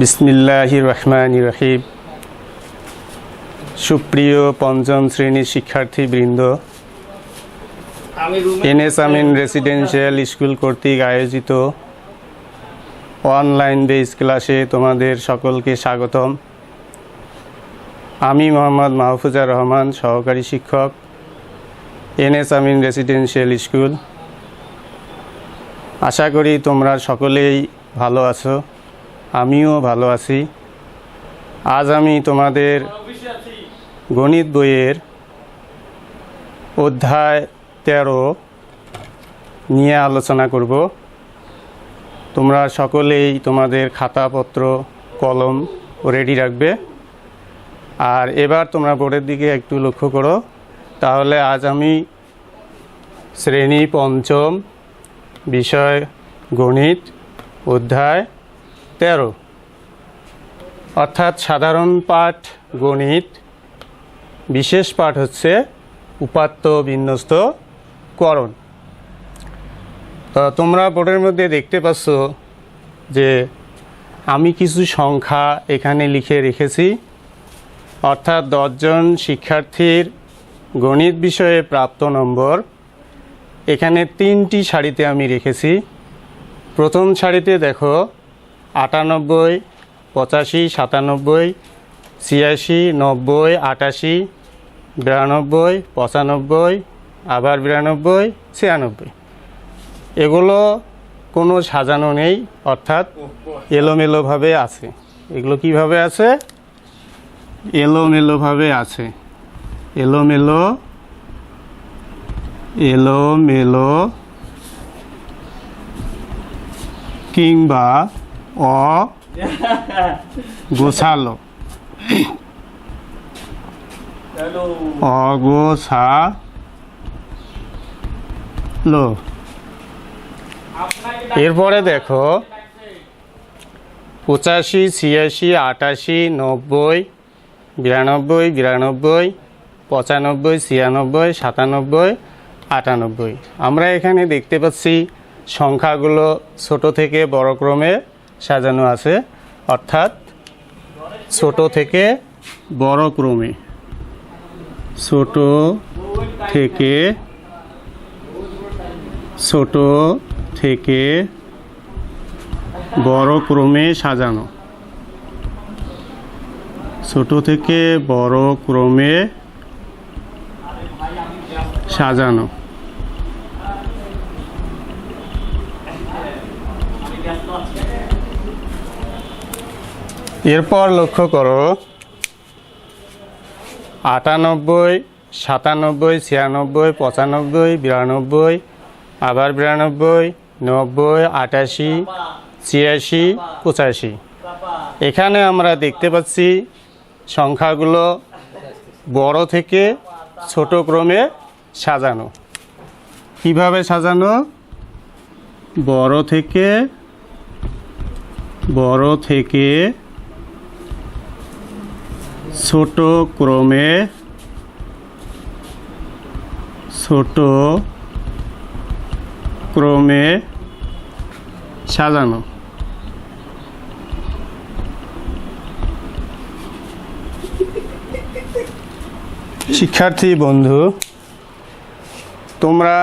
বিসমিল্লাহির রহমানির রহিম। সুপ্রিয় পঞ্চম শ্রেণীর শিক্ষার্থীবৃন্দ, এনএস আমিন রেসিডেন্সিয়াল স্কুল কর্তৃক আয়োজিত অনলাইন বেস ক্লাসে তোমাদের সকলকে স্বাগতম। আমি মোহাম্মদ মাহফুজার রহমান, সহকারী শিক্ষক, এনএস আমিন রেসিডেন্সিয়াল স্কুল। আশা করি তোমরা সকলেই ভালো আছো, আমিও ভালো আছি। আজ আমি তোমাদের গণিত বইয়ের অধ্যায় 13 নিয়ে আলোচনা করব। তোমরা সকলেই তোমাদের খাতাপত্র কলম রেডি রাখবে। আর এবার তোমরা বোর্ডের দিকে একটু লক্ষ্য করো। তাহলে আজ আমি শ্রেণী পঞ্চম, বিষয় গণিত, অধ্যায় 13 অর্থাৎ সাধারণ পাঠ গণিত, বিশেষ পাঠ হচ্ছে উপাত্ত বিন্যস্ত করণ। তো তোমরা বোর্ডের মধ্যে দেখতে পাচ্ছ যে আমি কিছু সংখ্যা এখানে লিখে রেখেছি। অর্থাৎ 10 জন শিক্ষার্থীর গণিত বিষয়ে প্রাপ্ত নম্বর এখানে 3টি সারিতে আমি রেখেছি। প্রথম সারিতে দেখো 98, 85, 97, 86, 90, 88, 92, 95, আবার 92, 96। এগুলো কোনো সাজানো নেই, অর্থাৎ এলোমেলোভাবে আছে। এগুলো কিভাবে আছে? এলোমেলোভাবে আছে। এলোমেলো কিংবা অগোছালো। অগোছালো। এরপরে দেখো 85, 86, 88, 90, 92, 93, 95, 96, 97, 98। আমরা এখানে দেখতে পাচ্ছি সংখ্যাগুলো ছোট থেকে বড় ক্রমে সাজানো আছে, অর্থাৎ ছোট থেকে বড় ক্রমে, ছোট থেকে বড় ক্রমে সাজানো, ছোট থেকে বড় ক্রমে সাজানো। এরপর লক্ষ্য করো 98, 97, 96, 95, 92, আবার 92, 90, 88, 86, 85। এখানে আমরা দেখতে পাচ্ছি সংখ্যাগুলো বড় থেকে ছোট ক্রমে সাজানো। কিভাবে সাজানো? বড় থেকে ছোট ক্রমে সাজানো। শিক্ষার্থী বন্ধু, তোমরা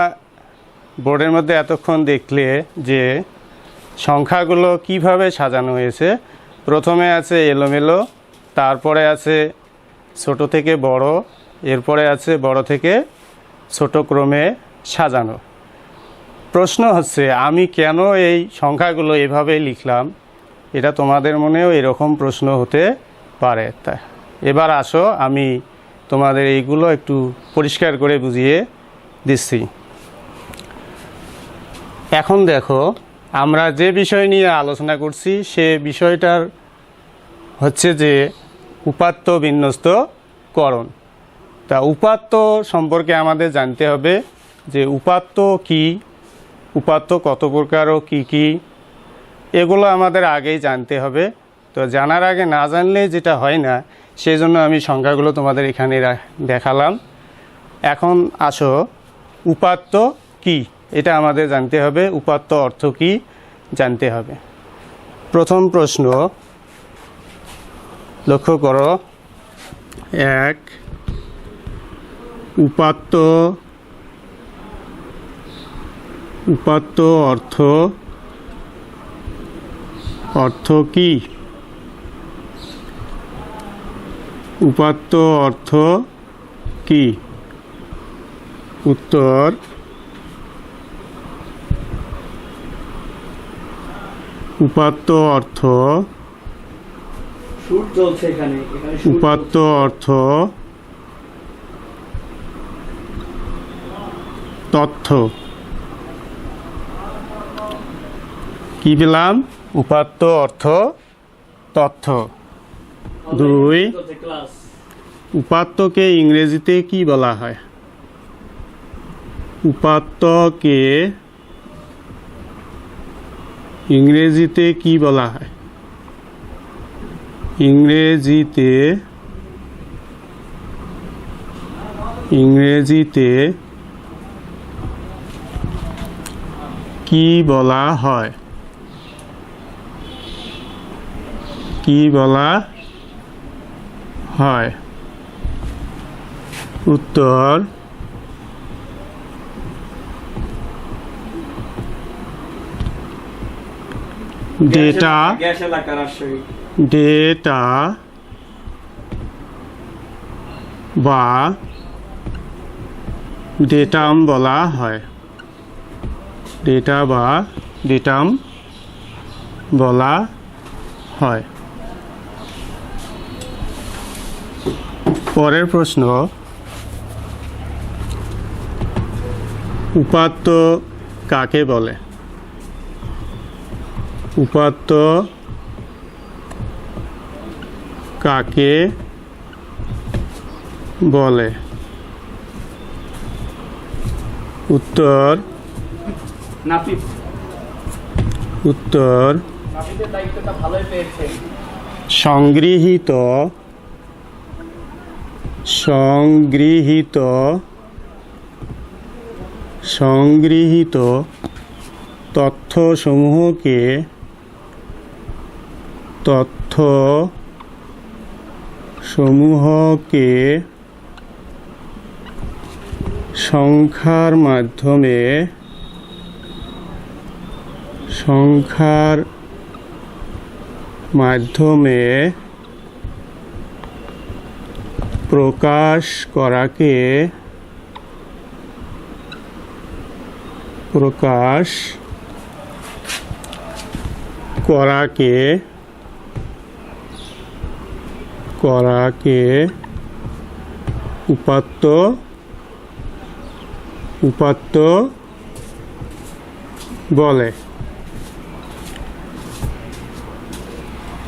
বোর্ডের মধ্যে এতক্ষণ দেখলে যে সংখ্যাগুলো কিভাবে সাজানো হয়েছে। প্রথমে আছে এলোমেলো, তারপরে আছে ছোট থেকে বড়, এরপরে আছে বড় থেকে ছোট ক্রমে সাজানো। প্রশ্ন হচ্ছে আমি কেন এই সংখ্যাগুলো এভাবে লিখলাম? এটা তোমাদের মনেও এরকম প্রশ্ন হতে পারে। তা এবার আসো আমি তোমাদের এইগুলো একটু পরিষ্কার করে বুঝিয়ে দিচ্ছি। এখন দেখো, আমরা যে বিষয় নিয়ে আলোচনা করছি সে বিষয়টার হচ্ছে যে উপাত্ত বিন্যস্ত করণ। তা উপাত্ত সম্পর্কে আমাদের জানতে হবে যে উপাত্ত কি, উপাত্ত কত প্রকার ও কী কী, এগুলো আমাদের আগেই জানতে হবে। তো জানার আগে না জানলে যেটা হয় না, সেই জন্য আমি সংখ্যাগুলো তোমাদের এখানে দেখালাম। এখন আসো উপাত্ত কি, এটা আমাদের জানতে হবে। উপাত্ত অর্থ কি জানতে হবে। প্রথম প্রশ্ন, লক্ষ্য করো, এক, উপাত্ত অর্থ কি? উপাত্ত অর্থ কি? উত্তর, উপাত্ত অর্থ উপাত্ত অর্থ তথ্য। কি পেলাম? উপাত্ত অর্থ তথ্য। দুই, উপাত্তকে ইংরেজিতে কি বলা হয়? উপাত্তকে ইংরেজিতে কি বলা হয়? ইংরেজিতে কি বলা হয়? কি বলা হয়? উত্তর, ডেটা বা ডেটাম বলা হয়। ডেটা বা ডেটাম বলা হয়। পরের প্রশ্ন, উপাত্ত কাকে বলে? উপাত্ত কাকে বলে? উত্তর, সংগৃহীত তথ্যসমূহকে সংখ্যার মাধ্যমে প্রকাশ করাকে উপাত্ত বলে।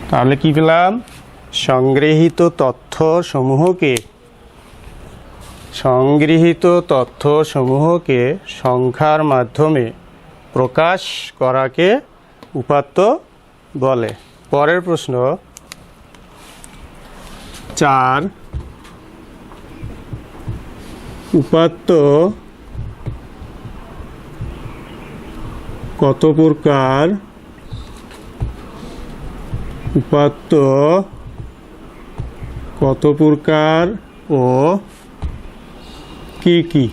তাহলে কি পেলাম? সংগৃহীত তথ্যসমূহকে সংখ্যার মাধ্যমে প্রকাশ করাকে উপাত্ত বলে। পরের প্রশ্ন, 4, উপাত্ত কত প্রকার? উপাত্ত কত প্রকার ও কি কি?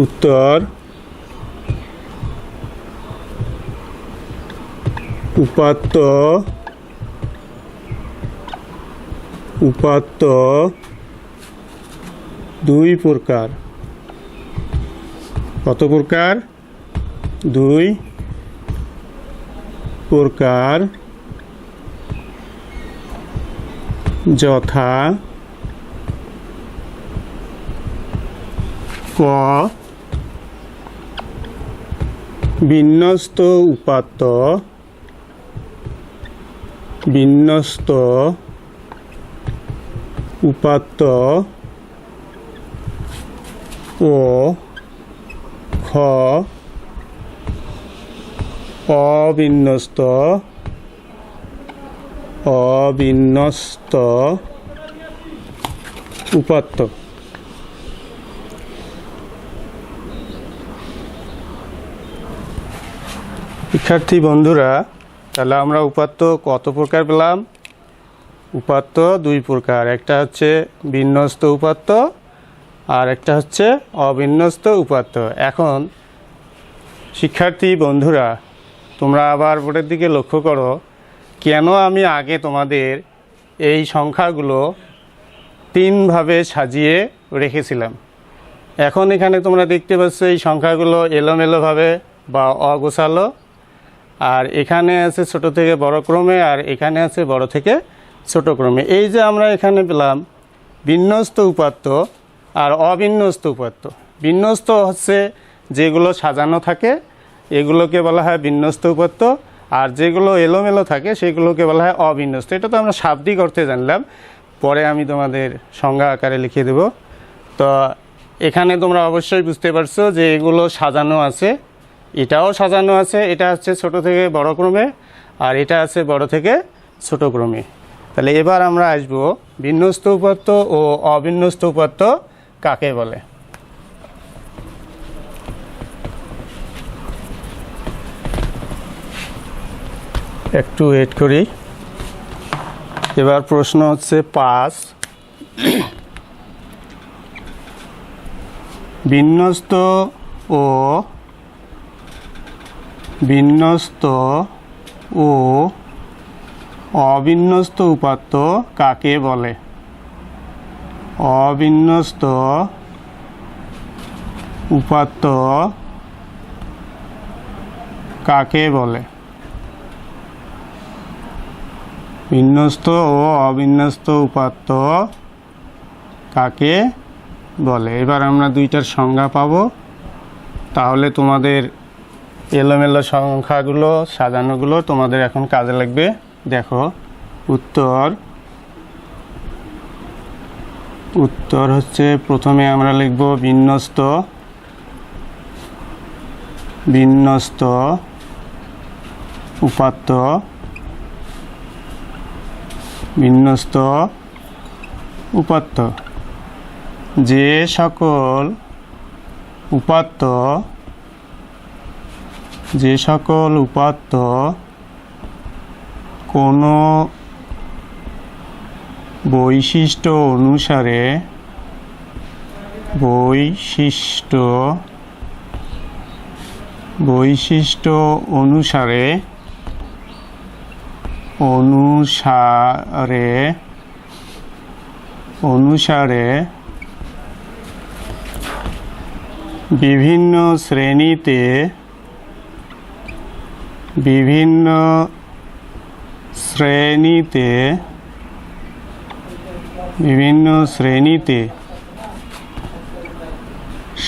উত্তর, উপাত্ত দুই প্রকার। কত প্রকার? 2 প্রকার, যথা ক, বিন্যস্ত উপাত্ত ও খ, অবিন্যস্ত উপাত্ত। শিক্ষার্থী বন্ধুরা, তাহলে আমরা উপাত্ত কত প্রকার পেলাম? উপাত্ত দুই প্রকার, একটা হচ্ছে বিন্যস্ত উপাত্ত আর একটা হচ্ছে অবিন্যস্ত উপাত্ত। এখন শিক্ষার্থী বন্ধুরা, তোমরা আবার বোর্ডের দিকে লক্ষ্য করো, কেন আমি আগে তোমাদের এই সংখ্যাগুলো তিনভাবে সাজিয়ে রেখেছিলাম। এখন এখানে তোমরা দেখতে পাচ্ছ এই সংখ্যাগুলো এলোমেলোভাবে বা অগোছালো, আর এখানে আছে ছোট থেকে বড় ক্রমে আর এখানে আছে বড় থেকে ছোট ক্রমে। এই যে আমরা এখানে পেলাম বিন্যস্ত উপাত্ত আর অবিন্যস্ত উপাত্ত। বিন্যস্ত হচ্ছে যেগুলো সাজানো থাকে এগুলোকে বলা হয় বিন্যস্ত উপাত্ত, আর যেগুলো এলোমেলো থাকে সেগুলোকে বলা হয় অবিন্যস্ত। এটা তো আমরা শাব্দিক অর্থে জানলাম, পরে আমি তোমাদের সংজ্ঞা আকারে লিখে দেব। তো এখানে তোমরা অবশ্যই বুঝতে পারছো যে এগুলো সাজানো আছে, এটাও সাজানো আছে, এটা হচ্ছে ছোট থেকে বড় ক্রমে আর এটা আছে বড় থেকে ছোট ক্রমে। তাহলে এবার আমরা আসব বিন্যস্ত উপাত্ত ও অবিন্যস্ত উপাত্ত কাকে বলে। একটু ওয়েট করি। এবার প্রশ্ন হচ্ছে 5, বিন্যস্ত ও অবিন্যস্ত উপাত্ত কাকে বলে? অবিন্যস্ত উপাত্ত কাকে বলে? বিন্যস্ত ও অবিন্যস্ত উপাত্ত কাকে বলে? এবার আমরা দুইটার সংজ্ঞা পাবো, তাহলে তোমাদের এলোমেলো সংখ্যাগুলো সাজানোগুলো তোমাদের এখন কাজে লাগবে। দেখো উত্তর হচ্ছে, প্রথমে আমরা লিখব বিন্যস্ত উপাত্ত। বিন্যস্ত উপাত্ত যে সকল উপাত্ত কোনো বৈশিষ্ট্য অনুসারে বিভিন্ন শ্রেণীতে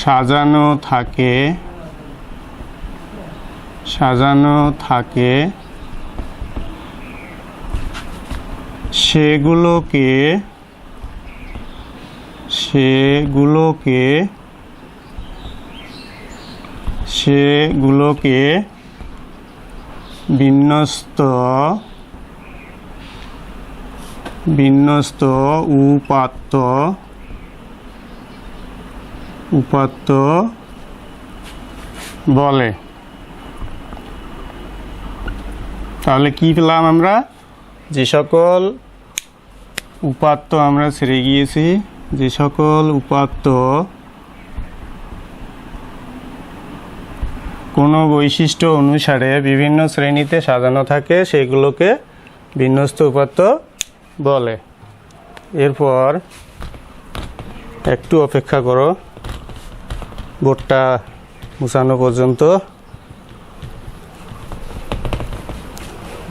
সাজানো থাকে সেগুলোকে বিন্যস্ত উপাত্ত বলে। তাহলে কি পেলাম আমরা? যে সকল উপাত্ত আমরা ছেড়ে গিয়েছি, যে সকল উপাত্ত কোনো বৈশিষ্ট্য অনুসারে বিভিন্ন শ্রেণীতে সাজানো থাকে সেগুলোকে বিন্যস্ত উপাত্ত বলে। এরপর একটু অপেক্ষা করো বোর্ডটা মুছানো পর্যন্ত।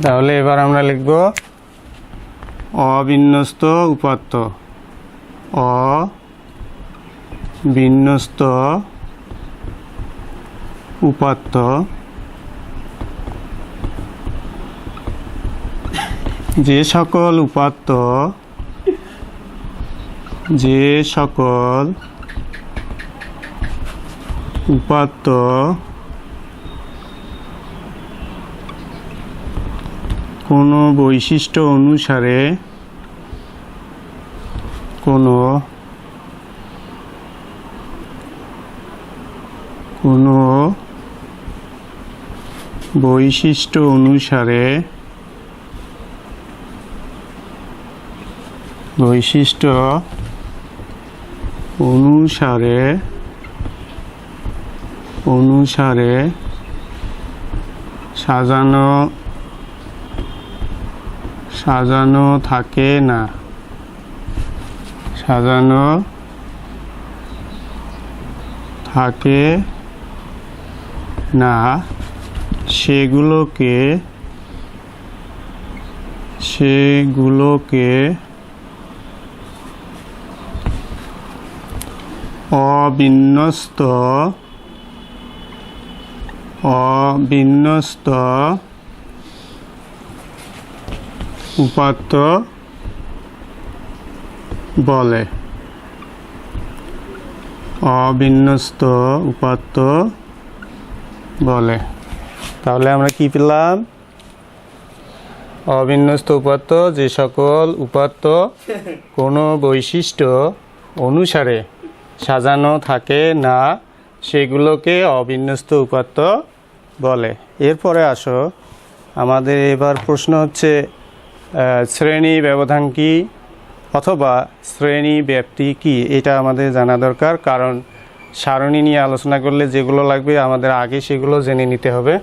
তাহলে এবার আমরা লিখব অবিন্যস্ত উপাত্ত। অবিন্যস্ত উপাত্ত যে সকল উপাত্ত কোনো বৈশিষ্ট্য অনুসারে বৈশিষ্ট্য অনুসারে সাজানো থাকে না, সেগুলোকে অবিন্যস্ত উপাত্ত বলে। তাহলে আমরা কি পেলাম? অবিন্যস্ত উপাত্ত যে সকল উপাত্ত কোনো বৈশিষ্ট্য অনুসারে সাজানো থাকে না সেগুলোকে অবিন্যস্ত উপাত্ত বলে। এরপরে আসো, আমাদের এবার প্রশ্ন হচ্ছে শ্রেণী ব্যবধান কি অথবা শ্রেণী ব্যাপ্তি কি, এটা আমাদের জানা দরকার। কারণ সারণী নিয়ে আলোচনা করলে যেগুলো লাগবে আমাদের আগে সেগুলো জেনে নিতে হবে।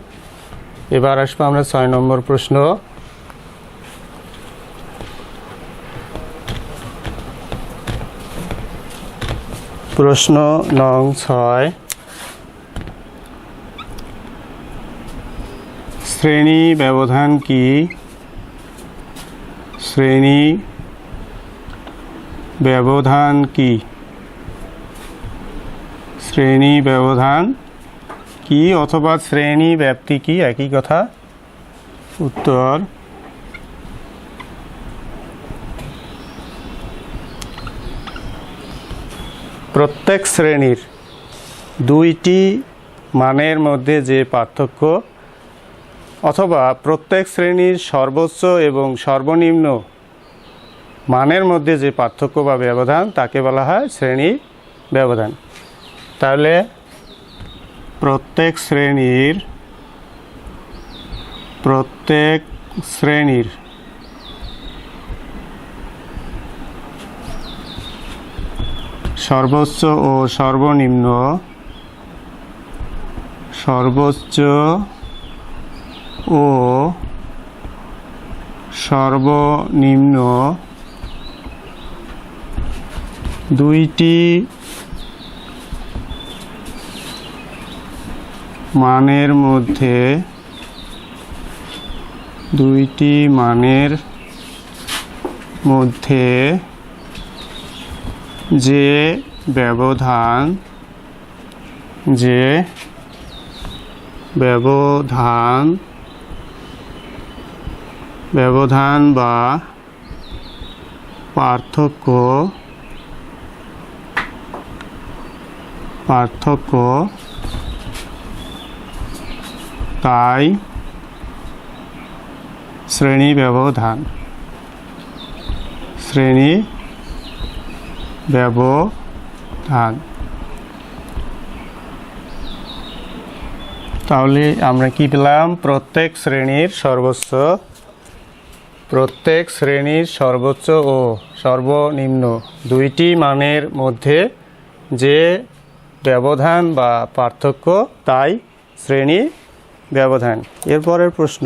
এবার আসবো আমরা 6 নম্বর প্রশ্ন। প্রশ্ন নং 6, শ্রেণী ব্যবধান কি? শ্রেণী ব্যবধান কি অথবা শ্রেণী ব্যাপ্তি কি, একই কথা। উত্তর প্রত্যেক শ্রেণীর দুইটি মানের মধ্যে যে পার্থক্য অথবা প্রত্যেক শ্রেণীর সর্বোচ্চ এবং সর্বনিম্ন মানের মধ্যে যে পার্থক্য বা ব্যবধান তাকে বলা হয় শ্রেণী ব্যবধান। তাহলে প্রত্যেক শ্রেণীর সর্বোচ্চ ও সর্বনিম্ন দুইটি মানের মধ্যে যে ব্যবধান বা পার্থক্য তাই শ্রেণী ব্যবধান। তাহলে আমরা কি পেলাম? প্রত্যেক শ্রেণীর সর্বোচ্চ ও সর্বনিম্ন দুইটি মানের মধ্যে যে ব্যবধান বা পার্থক্য তাই শ্রেণী ব্যবধান। এরপরের প্রশ্ন,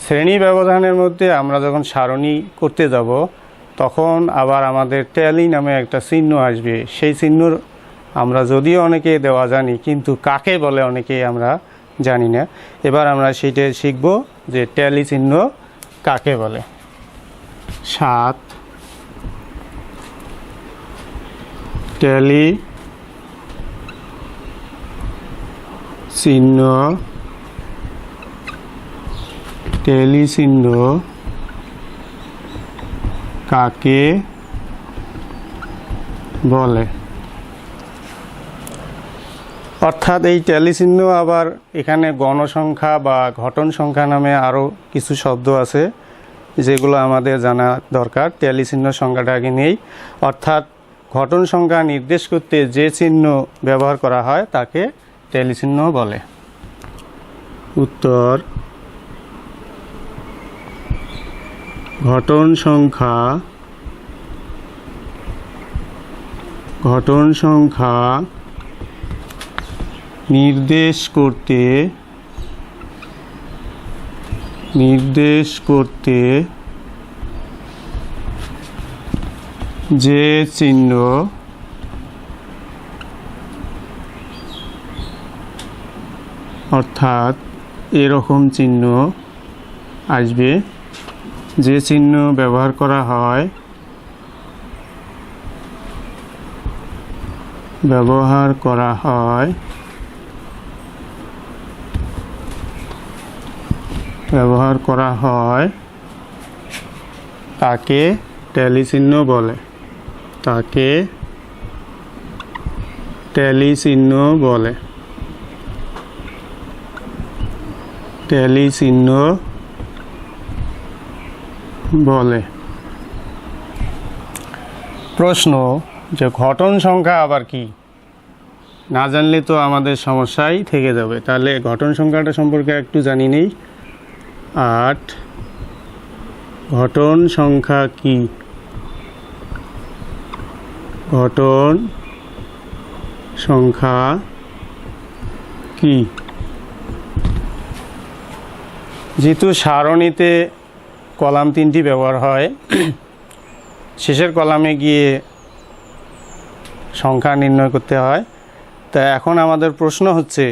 শ্রেণী ব্যবধানের মধ্যে আমরা যখন সারণী করতে যাব তখন আবার আমাদের ট্যালি নামে একটা চিহ্ন আসবে। সেই চিহ্ন আমরা যদিও অনেকে দেওয়া জানি কিন্তু কাকে বলে অনেকেই আমরা জানি না। এবার আমরা সেইটা শিখব যে ট্যালি চিহ্ন কাকে বলে। 7 ট্যালি চিহ্ন কাকে বলে? অর্থাৎ এই ট্যালি চিহ্ন আবার এখানে গণসংখ্যা বা ঘটন সংখ্যা নামে আরও কিছু শব্দ আছে যেগুলো আমাদের জানা দরকার। ট্যালি চিহ্ন সংখ্যাটা আগে নেই। অর্থাৎ ঘটন সংখ্যা নির্দেশ করতে যে চিহ্ন ব্যবহার করা হয় তাকে ট্যালি চিহ্ন বলে। উত্তর ঘটন সংখ্যা নির্দেশ করতে যে চিহ্ন অর্থাৎ এরকম চিহ্ন আসবে, যে চিহ্ন ব্যবহার করা হয় তাকে ট্যালি চিহ্ন বলে। ট্যালি চিহ্ন বলে। প্রশ্ন যে ঘটন সংখ্যা আবার কি, না জানলে তো আমাদের সমস্যাই থেকে যাবে। তাহলে ঘটন সংখ্যাটা সম্পর্কে একটু জানি নেই। 8 ঘটন সংখ্যা কি? ঘটন সংখ্যা কি? যেহেতু সারণীতে কলাম 3টি ব্যবহার হয়, শেষের কলামে গিয়ে সংখ্যা নির্ণয় করতে হয়। তা এখন আমাদের প্রশ্ন হচ্ছে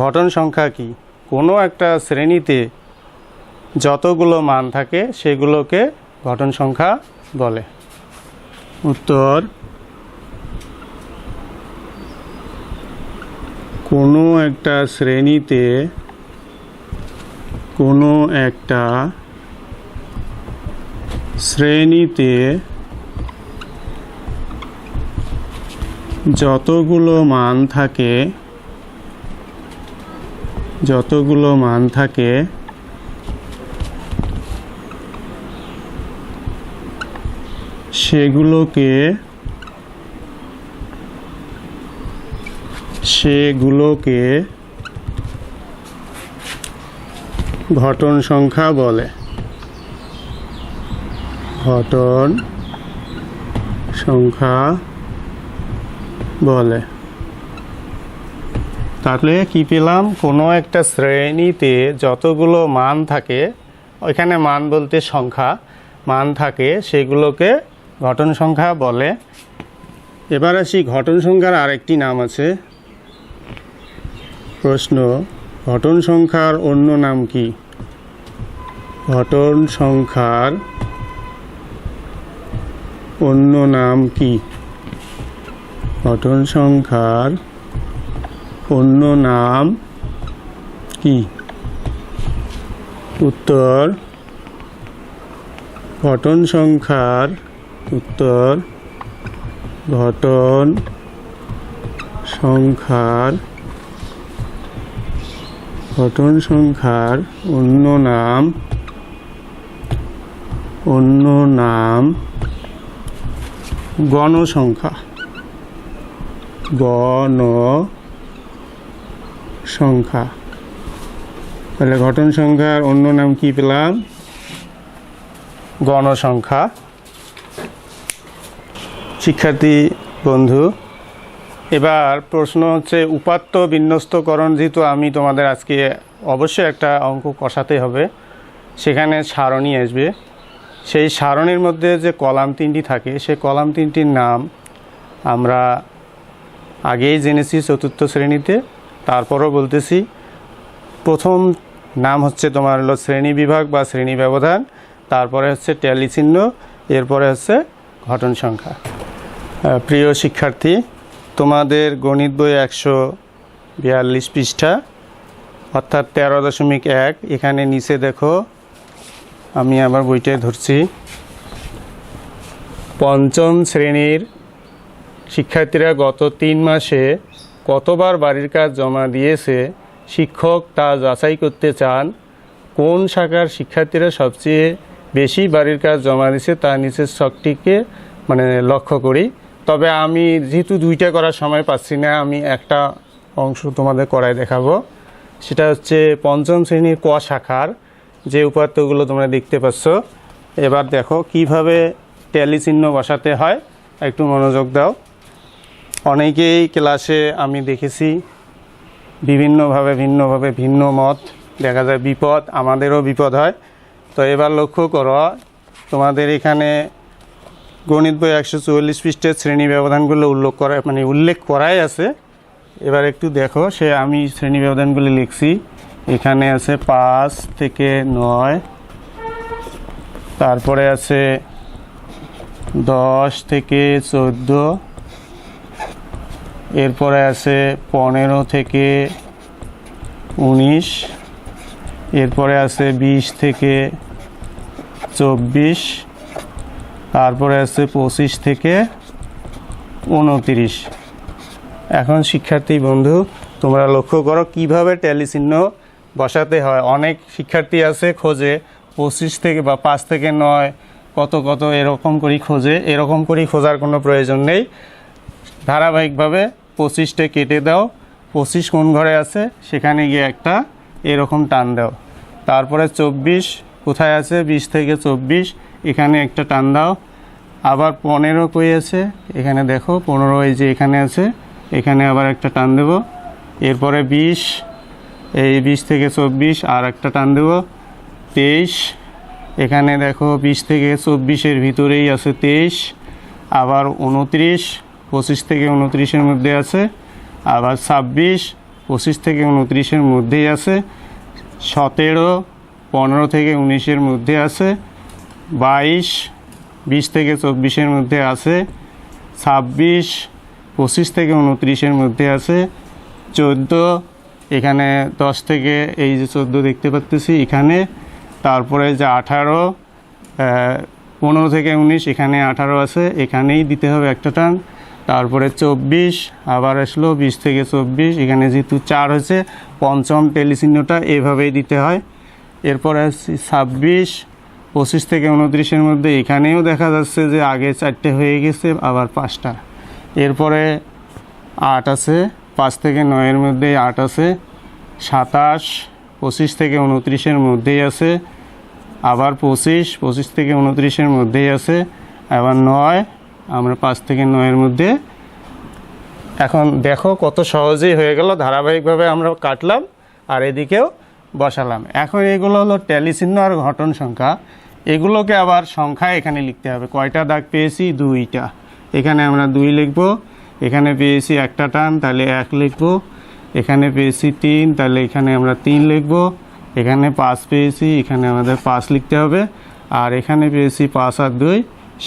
ঘটন সংখ্যা কি? কোনো একটা শ্রেণীতে যতগুলো মান থাকে সেগুলোকে ঘটন সংখ্যা বলে। উত্তর কোনো একটা শ্রেণীতে যতগুলো মান থাকে সেগুলোকে ঘটন সংখ্যা বলে। তাহলে কি পেলাম? কোনো একটা শ্রেণীতে যতগুলো মান থাকে, ওইখানে মান বলতে সংখ্যা, মান থাকে সেগুলোকে ঘটন সংখ্যা বলে। এবার আসি ঘটন সংখ্যার আরেকটি নাম আছে। প্রশ্ন ঘটন সংখ্যার অন্য নাম কি? ঘটন সংখ্যার অন্য নাম কি? ঘটন সংখ্যার অন্য নাম কি? উত্তর ঘটন সংখ্যার অন্য নাম গণসংখ্যা। তাহলে ঘটন সংখ্যার অন্য নাম কি পেলাম? গণসংখ্যা। শিক্ষার্থী বন্ধু, এবার প্রশ্ন হচ্ছে উপাত্ত বিন্যস্তকরণ। যেহেতু আমি তোমাদের আজকে অবশ্যই একটা অঙ্ক কষাতে হবে, সেখানে সারণী আসবে। সেই সারণীর মধ্যে যে কলাম 3টি থাকে, সেই কলাম 3টির নাম আমরা আগেই জেনেছি চতুর্থ শ্রেণীতে, তারপরও বলতেছি। প্রথম নাম হচ্ছে তোমার হলো শ্রেণী বিভাগ বা শ্রেণী ব্যবধান, তারপরে হচ্ছে ট্যালি চিহ্ন, এরপরে হচ্ছে ঘটন সংখ্যা। প্রিয় শিক্ষার্থী, তোমাদের গণিত বই 142 পৃষ্ঠা অর্থাৎ 13.1, এখানে নিচে দেখো, আমি আবার বইটাই ধরছি। পঞ্চম শ্রেণীর শিক্ষার্থীরা গত 3 মাসে কতবার বাড়ির কাজ জমা দিয়েছে শিক্ষক তা যাচাই করতে চান। কোন শাখার শিক্ষার্থীরা সবচেয়ে বেশি বাড়ির কাজ জমা দিয়েছে তা নিচের ছকটিকে লক্ষ্য করি। তবে আমি যেহেতু 2টা করার সময় পাচ্ছি না, আমি একটা অংশ তোমাদের করায় দেখাবো। সেটা হচ্ছে পঞ্চম শ্রেণীর ক শাখার যে উপাত্তগুলো তোমরা দেখতে পাচ্ছ। এবার দেখো কিভাবে ট্যালি চিহ্ন বসাতে হয়, একটু মনোযোগ দাও। অনেকেই ক্লাসে আমি দেখেছি বিভিন্নভাবে ভিন্ন মত, দেখা যায় বিপদ, আমাদেরও বিপদ হয়। তো এবার লক্ষ্য করো, তোমাদের এখানে গণিত বই 144 পৃষ্ঠের শ্রেণী ব্যবধানগুলো উল্লেখ করাই আছে। এবার একটু দেখো, আমি শ্রেণী ব্যবধানগুলি লিখছি। এখানে আছে 5 থেকে 9, তারপরে আছে 10 থেকে 14, এরপরে আছে 15 থেকে 19, এরপরে আছে 20 থেকে 24, তারপরে আছে 25 থেকে 29। এখন শিক্ষার্থী বন্ধু, তোমরা লক্ষ্য করো কিভাবে ট্যালি চিহ্ন বসাতে হয়। অনেক শিক্ষার্থী আছে খোঁজে 25 থেকে বা 5 থেকে 9 কত এরকম করেই খোঁজে। এরকম করেই খোঁজার কোনো প্রয়োজন নেই। ধারাবাহিকভাবে 25টে কেটে দাও, 25 কোন ঘরে আছে সেখানে গিয়ে একটা এরকম টান দাও। তারপরে 24 কোথায় আছে, 20 থেকে 24 এখানে একটা টান দাও। আবার 15 কই আছে, এখানে দেখো 15 এই যে এখানে আছে, এখানে আবার একটা টান দেব। এরপরে 20, এই 20 থেকে 24 আর একটা টান দেব। 23, এখানে দেখো 20 থেকে 24-এর ভিতরেই আছে 23। আবার 29, 25 থেকে 29-এর মধ্যে আছে। আবার 26, 25 থেকে 29-এর মধ্যেই আছে। 17, 15 থেকে 19-এর মধ্যে আছে। 22, 20 থেকে 24-এর মধ্যে আছে। 26, 25 থেকে 29-এর মধ্যে আছে। 14, এখানে 10 থেকে এই যে 14 দেখতে পাচ্ছি এখানে। তারপরে যে 18, 15 থেকে 19 এখানে 18 আছে, এখানেই দিতে হবে একটা টান। তারপরে 24 আবার আসলো, 20 থেকে 24 এখানে যেহেতু 4 হয়েছে, পঞ্চম ট্যালি চিহ্নটা এভাবেই দিতে হয়। এরপরে 26, 25 থেকে 29-এর মধ্যে এখানেও দেখা যাচ্ছে যে আগে 4টে হয়ে গেছে, আবার 5টা। এরপরে 8 আছে, 5 থেকে 9-এর মধ্যে 8 আছে। 27, 25 থেকে 29-এর মধ্যেই আছে। আবার 25 থেকে 29-এর মধ্যেই আছে। আবার 9, আমরা 5 থেকে 9-এর মধ্যে। এখন দেখো কত সহজেই হয়ে গেল, ধারাবাহিকভাবে আমরা কাটলাম আর এদিকেও বসালাম। এখন এগুলো হলো ট্যালি চিহ্ন আর ঘটন সংখ্যা। এগুলোকে আবার সংখ্যায় এখানে লিখতে হবে। কয়টা দাগ পেয়েছি, 2টা, এখানে আমরা 2 লিখব। এখানে পেয়েছি একটা টান, তাহলে 1 লিখব। এখানে পেয়েছি 3, তাহলে এখানে আমরা 3 লিখব। এখানে 5 পেয়েছি, এখানে আমাদের 5 লিখতে হবে। আর এখানে পেয়েছি 5 আর 2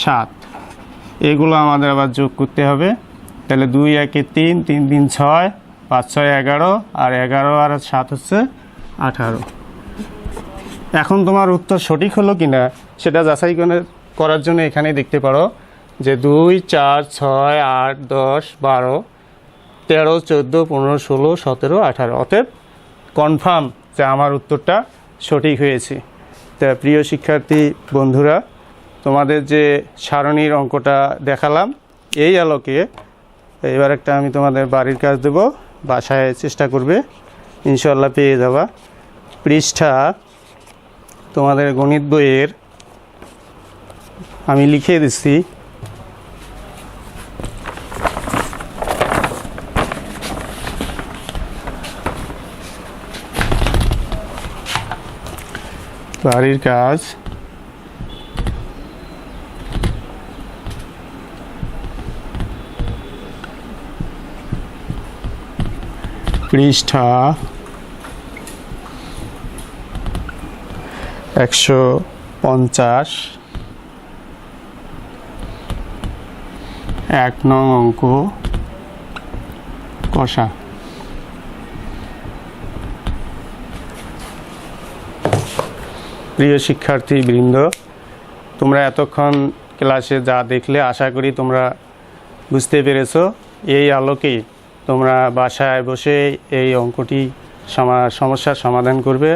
7। এগুলো আমাদের আবার যোগ করতে হবে। তাহলে 2 1 3, 3 3 6, 5 6 11, আর 11 আর 7 হচ্ছে 18। এখন তোমার উত্তর সঠিক হলো কিনা সেটা যাচাই করার জন্য এখানে দেখতে পারো যে 2 4 6 8 10 12 13 14 15 16 17 18, অতএব কনফার্ম যে আমার উত্তরটা সঠিক হয়েছে। তা প্রিয় শিক্ষার্থী বন্ধুরা, তোমাদের যে সারণীর অঙ্কটা দেখালাম এই আলোকে এবার একটা আমি তোমাদের বাড়ির কাজ দেব, বাসায় চেষ্টা করবে, ইনশাল্লাহ পেয়ে যাবা। পৃষ্ঠা তোমাদের গণিত বইয়ের আমি লিখে দিচ্ছি, বাড়ির কাজ পৃষ্ঠা 150, 1 নং অঙ্ক কষা। প্রিয় শিক্ষার্থী বৃন্দ, তোমরা এতক্ষণ ক্লাসে যা দেখলে আশা করি তোমরা বুঝতে পেরেছো। এই আলোকেই তোমরা বাসায় বসে এই অঙ্কটি সমস্যার সমাধান করবে,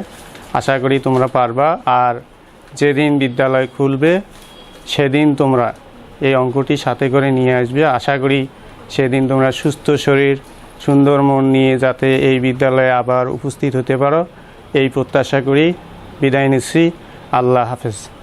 আশা করি তোমরা পারবা। আর যেদিন বিদ্যালয় খুলবে সেদিন তোমরা এই অঙ্কটি সাথে করে নিয়ে আসবে। আশা করি সেদিন তোমরা সুস্থ শরীর সুন্দর মন নিয়ে যাতে এই বিদ্যালয়ে আবার উপস্থিত হতে পারো এই প্রত্যাশা করি বিদায় নিচ্ছি। আল্লাহ হাফেজ।